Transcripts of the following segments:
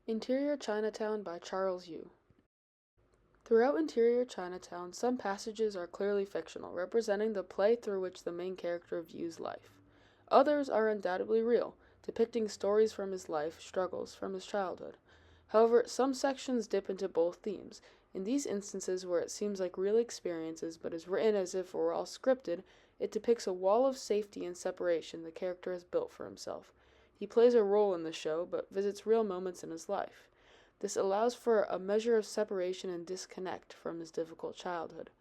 Interior Chinatown by Charles Yu. Throughout Interior Chinatown, some passages are clearly fictional, representing the play through which the main character views life. Others are undoubtedly real, depicting stories from his life, struggles from his childhood. However, some sections dip into both themes. In these instances where it seems like real experiences but is written as if it were all scripted, it depicts a wall of safety and separation the character has built for himself. He plays a role in the show, but visits real moments in his life. This allows for a measure of separation and disconnect from his difficult childhood.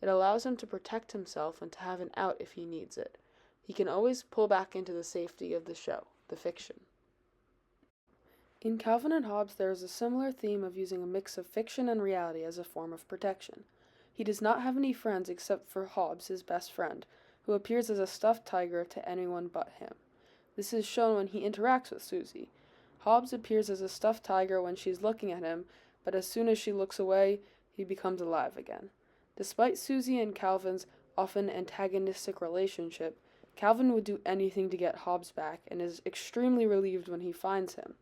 It allows him to protect himself and to have an out if he needs it. He can always pull back into the safety of the show, the fiction. In Calvin and Hobbes, there is a similar theme of using a mix of fiction and reality as a form of protection. He does not have any friends except for Hobbes, his best friend, who appears as a stuffed tiger to anyone but him. This is shown when he interacts with Susie. Hobbes appears as a stuffed tiger when she's looking at him, but as soon as she looks away, he becomes alive again. Despite Susie and Calvin's often antagonistic relationship, Calvin would do anything to get Hobbes back and is extremely relieved when he finds him,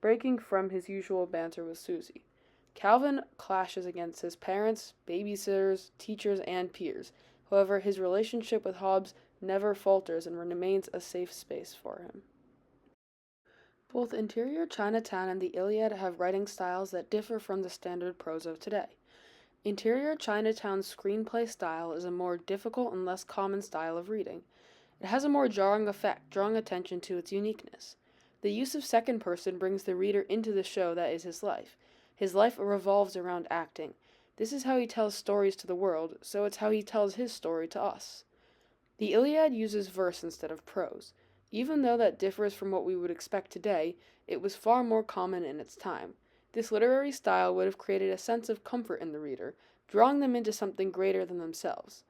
breaking from his usual banter with Susie. Calvin clashes against his parents, babysitters, teachers, and peers. However, his relationship with Hobbes never falters and remains a safe space for him. Both Interior Chinatown and the Iliad have writing styles that differ from the standard prose of today. Interior Chinatown's screenplay style is a more difficult and less common style of reading. It has a more jarring effect, drawing attention to its uniqueness. The use of second person brings the reader into the show that is his life. His life revolves around acting. This is how he tells stories to the world, so it's how he tells his story to us. The Iliad uses verse instead of prose. Even though that differs from what we would expect today, it was far more common in its time. This literary style would have created a sense of comfort in the reader, drawing them into something greater than themselves.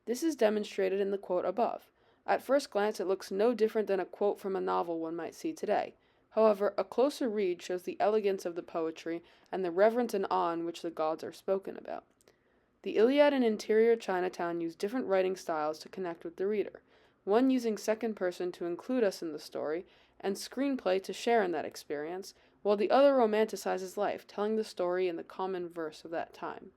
This is demonstrated in the quote above. At first glance, it looks no different than a quote from a novel one might see today. However, a closer read shows the elegance of the poetry and the reverence and awe in which the gods are spoken about. The Iliad and Interior Chinatown use different writing styles to connect with the reader, one using second person to include us in the story, and screenplay to share in that experience, while the other romanticizes life, telling the story in the common verse of that time.